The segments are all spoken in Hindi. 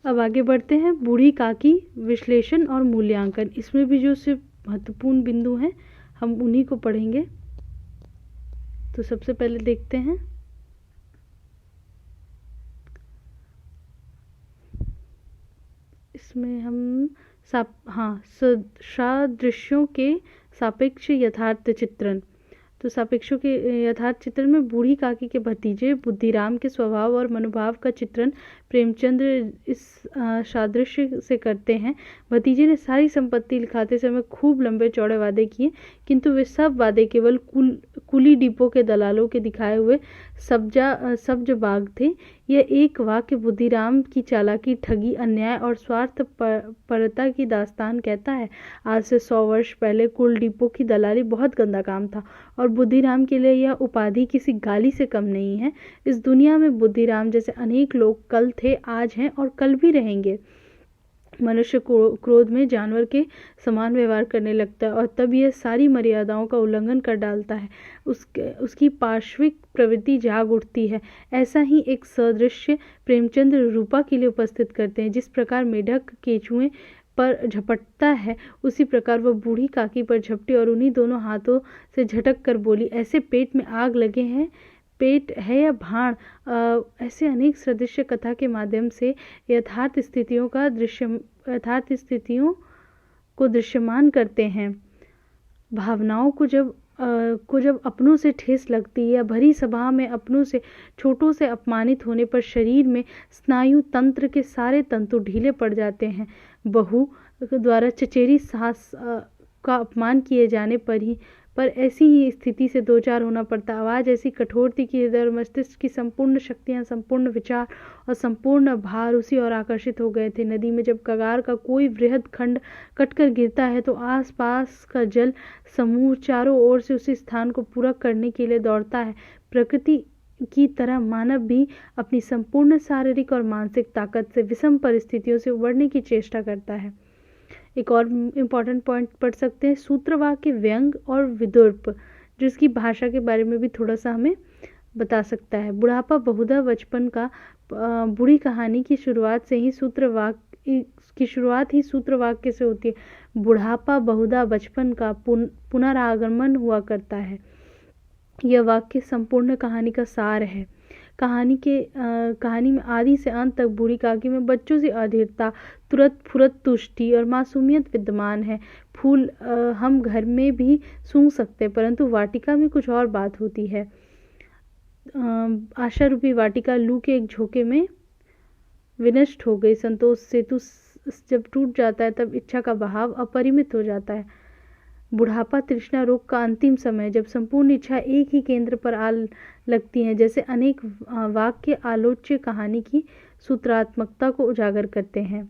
अब आगे बढ़ते हैं, बूढ़ी काकी विश्लेषण और मूल्यांकन। इसमें भी जो सिर्फ महत्वपूर्ण बिंदु हैं हम उन्हीं को पढ़ेंगे। तो सबसे पहले देखते हैं इसमें हम सादृश्यों के सापेक्ष यथार्थ चित्रण। तो सापेक्षों के यथार्थ चित्रण में बूढ़ी काकी के भतीजे बुद्धिराम के स्वभाव और मनोभाव का चित्रण प्रेमचंद इस सादृश्य से करते हैं। भतीजे ने सारी संपत्ति लिखाते समय खूब लंबे चौड़े वादे किए, किंतु वे सब वादे केवल कुली डिपो के दलालों के दिखाए हुए सब्ज बाग थे। यह एक वाक्य बुद्धिराम की चालाकी, ठगी, अन्याय और स्वार्थ परता की दास्तान कहता है। आज से 100 वर्ष पहले कुल डिपो की दलाली बहुत गंदा काम था और बुद्धिराम के लिए यह उपाधि किसी गाली से कम नहीं है। इस दुनिया में बुद्धिराम जैसे अनेक लोग कल थे, आज हैं और कल भी रहेंगे। मनुष्य क्रोध में जानवर के समान व्यवहार करने लगता है और तब यह सारी मर्यादाओं का उल्लंघन कर डालता है। उसकी पार्श्विक प्रवृत्ति जाग उठती है। ऐसा ही एक सदृश्य प्रेमचंद रूपा के लिए उपस्थित करते हैं। जिस प्रकार मेढक केंचुए पर झपटता है, उसी प्रकार वह बूढ़ी काकी पर झपटी और उन्हीं दोनों हाथों से झटक कर बोली, ऐसे पेट में आग लगे हैं, पेट है या भाण। ऐसे अनेक सदृश्य कथा के माध्यम से यथार्थ स्थितियों को दृश्यमान करते हैं। भावनाओं को जब अपनों से ठेस लगती है या भरी सभा में अपनों से छोटों से अपमानित होने पर शरीर में स्नायु तंत्र के सारे तंतु ढीले पड़ जाते हैं। बहू द्वारा चचेरी सास का अपमान किए जाने पर ऐसी ही स्थिति से दो चार होना पड़ता। आवाज़ ऐसी कठोर थी कि हृदय और मस्तिष्क की संपूर्ण शक्तियां, संपूर्ण विचार और संपूर्ण भार उसी ओर आकर्षित हो गए थे। नदी में जब कगार का कोई वृहद खंड कटकर गिरता है तो आसपास का जल समूह चारों ओर से उसी स्थान को पूरा करने के लिए दौड़ता है। प्रकृति की तरह मानव भी अपनी संपूर्ण शारीरिक और मानसिक ताकत से विषम परिस्थितियों से उबरने की चेष्टा करता है। एक और इम्पॉर्टेंट पॉइंट पढ़ सकते हैं, सूत्रवाक्य, व्यंग और विदुर्प, जिसकी भाषा के बारे में भी थोड़ा सा हमें बता सकता है। बुढ़ापा बहुधा बचपन का। बूढ़ी कहानी की शुरुआत ही सूत्रवाक्य से होती है। बुढ़ापा बहुधा बचपन का पुनरागमन हुआ करता है। यह वाक्य संपूर्ण कहानी का सार है। कहानी में आदि से अंत तक बूढ़ी काकी में बच्चों से अधीरता, तुरत फुरत तुष्टि और मासूमियत विद्यमान है। फूल हम घर में भी सूंघ सकते हैं, परंतु वाटिका में कुछ और बात होती है। आशा रूपी वाटिका लू के एक झोंके में विनष्ट हो गई। संतोष सेतु जब टूट जाता है तब इच्छा का बहाव अपरिमित हो जाता है। बुढ़ापा तृष्णा रोग का अंतिम समय, जब संपूर्ण इच्छा एक ही केंद्र पर आ लगती है। जैसे अनेक वाक्य आलोच्य कहानी की सूत्रात्मकता को उजागर करते हैं।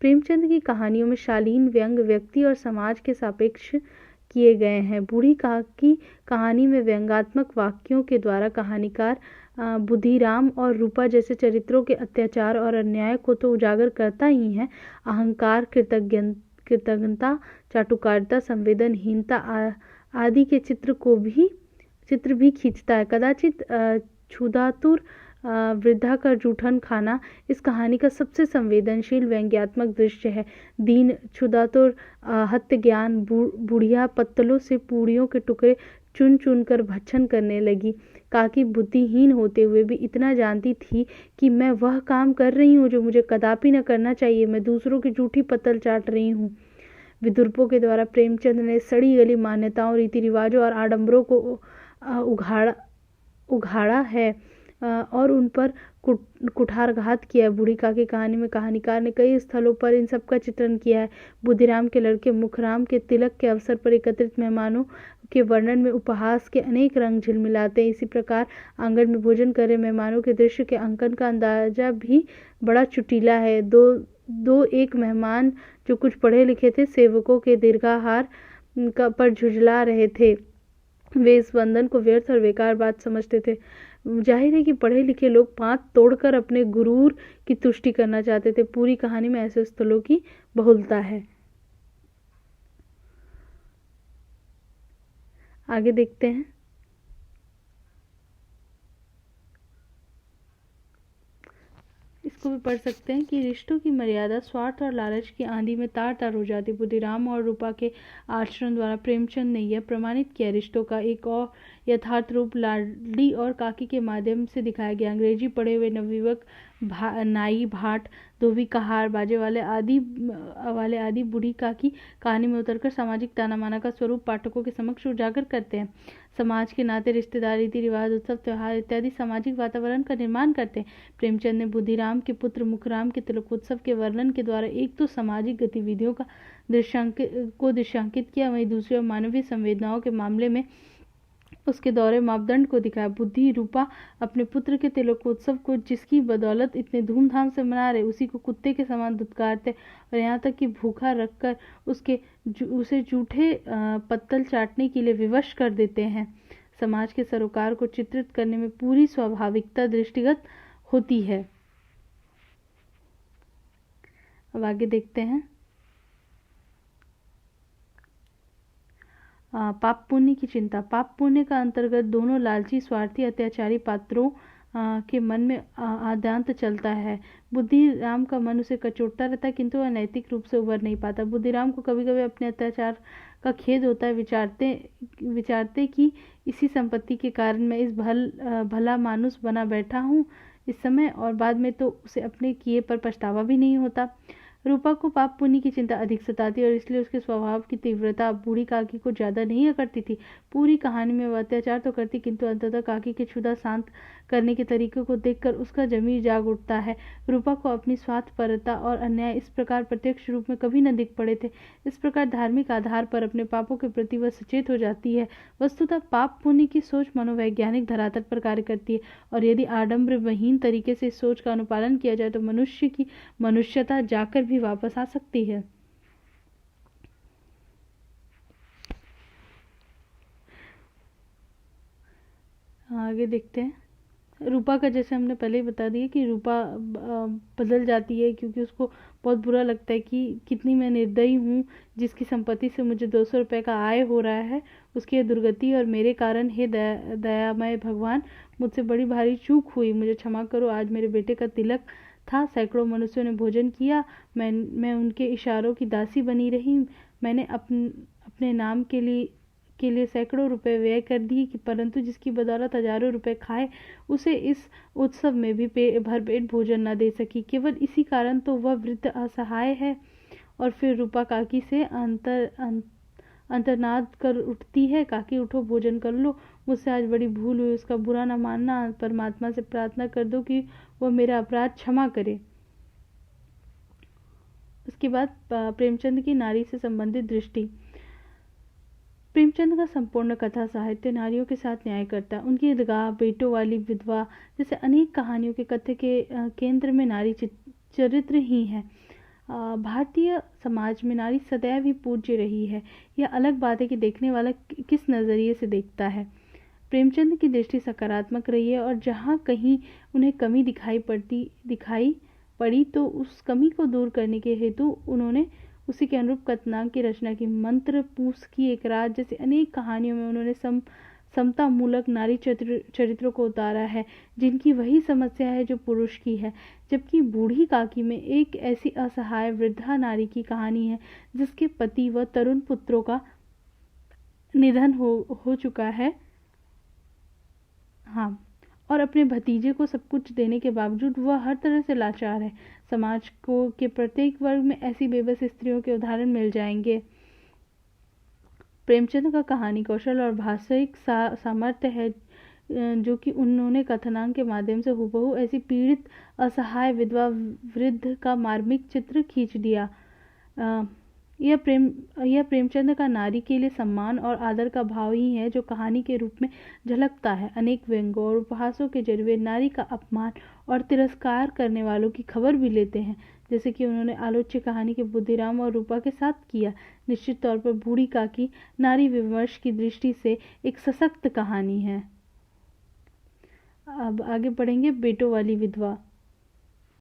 प्रेमचंद की कहानियों में शालीन व्यंग व्यक्ति और समाज के सापेक्ष किए गए हैं। बूढ़ी काकी कहानी में व्यंग्यात्मक वाक्यों के द्वारा कहानीकार बुद्धिराम और रूपा जैसे चरित्रों के अत्याचार और अन्याय को तो उजागर करता ही है, अहंकार, कृतज्ञता, चाटुकारिता, संवेदनहीनता आदि के चित्र भी खींचता है। कदाचित क्षुधातुर वृद्धा का जूठन खाना इस कहानी का सबसे संवेदनशील व्यंग्यात्मक दृश्य है। दीन क्षुधातुर हत्या ज्ञान बुढ़िया पत्तलों से पूड़ियों के टुकड़े चुन चुन कर भक्षण करने लगी। काकी बुद्धिहीन होते हुए भी इतना जानती थी कि मैं वह काम कर रही हूँ जो मुझे कदापि न करना चाहिए। मैं दूसरों की जूठी पत्तल चाट रही हूँ। विदुर्पों के द्वारा प्रेमचंद ने सड़ी गली मान्यताओं, रीति रिवाजों और आडंबरों को उघाड़ा है और उन पर कुठारघात किया है। बूढ़ी काकी कहानी में कहानीकार ने कई स्थलों पर इन सब का चित्रण किया है। बुद्धिराम के लड़के मुखराम के तिलक के अवसर पर एकत्रित मेहमानों के वर्णन में उपहास के अनेक रंग झिलमिलाते हैं। इसी प्रकार आंगन में भोजन कर रहे मेहमानों के दृश्य के अंकन का अंदाजा भी बड़ा चुटीला है। दो एक मेहमान जो कुछ पढ़े लिखे थे, सेवकों के दीर्घाहार पर झुंझला रहे थे। वे इस बंधन को व्यर्थ और बेकार बात समझते थे। जाहिर है कि पढ़े लिखे लोग पांत तोड़कर अपने गुरूर की तुष्टि करना चाहते थे। पूरी कहानी में ऐसे स्थलों की बहुलता है। आगे देखते हैं। इस इसको भी पढ़ सकते हैं कि रिश्तों की मर्यादा स्वार्थ और लालच की आंधी में तार तार हो जाती। बुद्धिराम और रूपा के आचरण द्वारा प्रेमचंद ने यह प्रमाणित किया। रिश्तों का एक और यथार्थ रूप लाडली और काकी के माध्यम से दिखाया गया। अंग्रेजी पढ़े हुए नवयुवक नाई भाट धोबी कहार बाजे वाले आदि बूढ़ी काकी कहानी में उतरकर सामाजिक ताना माना का स्वरूप पाठकों के समक्ष उजागर करते हैं। समाज के नाते रिश्तेदार रीति रिवाज उत्सव त्योहार इत्यादि सामाजिक वातावरण का निर्माण करते हैं। प्रेमचंद ने बुद्धिराम के पुत्र मुखराम के तिलकोत्सव के वर्णन के द्वारा एक तो सामाजिक गतिविधियों का दृश्यांकित किया, वहीं दूसरी ओर मानवीय संवेदनाओं के मामले में उसके दौरे मापदंड को दिखाया। बुद्धि रूपा अपने पुत्र के तिलकोत्सव को जिसकी बदौलत इतने धूमधाम से मना रहे, उसी को कुत्ते के समान दुत्कारते और यहाँ तक कि भूखा रखकर उसे जूठे पत्तल चाटने के लिए विवश कर देते हैं। समाज के सरोकार को चित्रित करने में पूरी स्वाभाविकता दृष्टिगत होती है। अब आगे देखते हैं। पाप पुण्य की चिंता। पाप पुण्य का अंतर्गत दोनों लालची स्वार्थी अत्याचारी पात्रों के मन में आद्यांत चलता है। बुद्धिराम का मन उसे कचोटता रहता है, किंतु वह नैतिक रूप से उबर नहीं पाता। बुद्धिराम को कभी कभी अपने अत्याचार का खेद होता है। विचारते कि इसी संपत्ति के कारण मैं इस भला मानुस बना बैठा हूँ इस समय, और बाद में तो उसे अपने किए पर पछतावा भी नहीं होता। रूपा को पाप पुण्य की चिंता अधिक सताती और इसलिए उसके स्वभाव की तीव्रता बूढ़ी काकी को ज्यादा नहीं अकड़ती थी। पूरी कहानी में वह अत्याचार तो करती, किंतु अंततः काकी के क्षुधा शांत करने के तरीके को देखकर उसका जमीर जाग उठता है। रूपा को अपनी स्वार्थपरता और अन्याय इस प्रकार प्रत्यक्ष रूप में कभी न दिख पड़े थे। इस प्रकार धार्मिक आधार पर अपने पापों के प्रति वह सचेत हो जाती है। वस्तुतः पाप पुण्य की सोच मनोवैज्ञानिक धरातल पर कार्य करती है, और यदि आडंबरहीन तरीके से इस सोच का अनुपालन किया जाए तो मनुष्य की मनुष्यता जाकर भी वापस आ सकती है। आगे देखते हैं। रूपा का जैसे हमने पहले ही बता दिया कि रूपा बदल जाती है, क्योंकि उसको बहुत बुरा लगता है कि कितनी मैं निर्दयी हूँ, जिसकी संपत्ति से मुझे 200 रुपये का आय हो रहा है, उसकी यह दुर्गति और मेरे कारण हे दयामय भगवान, मुझसे बड़ी भारी चूक हुई, मुझे क्षमा करो। आज मेरे बेटे का तिलक था, सैकड़ों मनुष्यों ने भोजन किया, मैं उनके इशारों की दासी बनी रही। मैंने अपने नाम के लिए सैकड़ों रुपए व्यय कर दिए, परंतु जिसकी बदौलत हजारों रुपए खाए, उसे इस उत्सव में भी भरपेट भोजन न दे सकी। केवल इसी कारण तो वह वृद्ध असहाय है। और फिर रूपा काकी से अंतर्नाद कर उठती है, काकी उठो, भोजन कर लो, मुझसे आज बड़ी भूल हुई, उसका बुरा न मानना। परमात्मा से प्रार्थना कर दो कि वह मेरा अपराध क्षमा करे। उसके बाद प्रेमचंद की नारी से संबंधित दृष्टि। प्रेमचंद का संपूर्ण कथा साहित्य नारियों के साथ न्याय करता है। उनकी ईदगाह, बेटों वाली विधवा जैसे अनेक कहानियों के कथ्य के केंद्र में नारी चरित्र ही हैं। भारतीय समाज में नारी सदैव ही पूज्य रही है। यह अलग बात है कि देखने वाला किस नजरिए से देखता है। प्रेमचंद की दृष्टि सकारात्मक रही है, और जहाँ कहीं उन्हें कमी दिखाई पड़ी तो उस कमी को दूर करने के हेतु उन्होंने उसी के अनुरूप कथनांक की रचना की। मंत्रपूस की एक रात जैसे अनेक कहानियों में उन्होंने समता मूलक नारी चरित्रों को उतारा है, जिनकी वही समस्या है जो पुरुष की है। जबकि बूढ़ी काकी में एक ऐसी असहाय वृद्धा नारी की कहानी है जिसके पति व तरुण पुत्रों का निधन हो चुका है, हाँ, और अपने भतीजे को सब कुछ देने के बावजूद वह हर तरह से लाचार है। समाज के प्रत्येक वर्ग में ऐसी बेबस स्त्रियों के उदाहरण मिल जाएंगे। प्रेमचंद का कहानी कौशल और भाषिक सामर्थ्य है, जो कि उन्होंने कथनांक के माध्यम से हूबहू ऐसी पीड़ित असहाय विधवा वृद्ध का मार्मिक चित्र खींच दिया। यह प्रेमचंद का नारी के लिए सम्मान और आदर का भाव ही है, जो कहानी के रूप में झलकता है। अनेक व्यंग्यों और उपहासों के जरिए नारी का अपमान और तिरस्कार करने वालों की खबर भी लेते हैं, जैसे कि उन्होंने आलोच्य कहानी के बुद्धिराम और रूपा के साथ किया। निश्चित तौर पर बूढ़ी काकी नारी विमर्श की दृष्टि से एक सशक्त कहानी है। अब आगे बढ़ेंगे। बेटों वाली विधवा।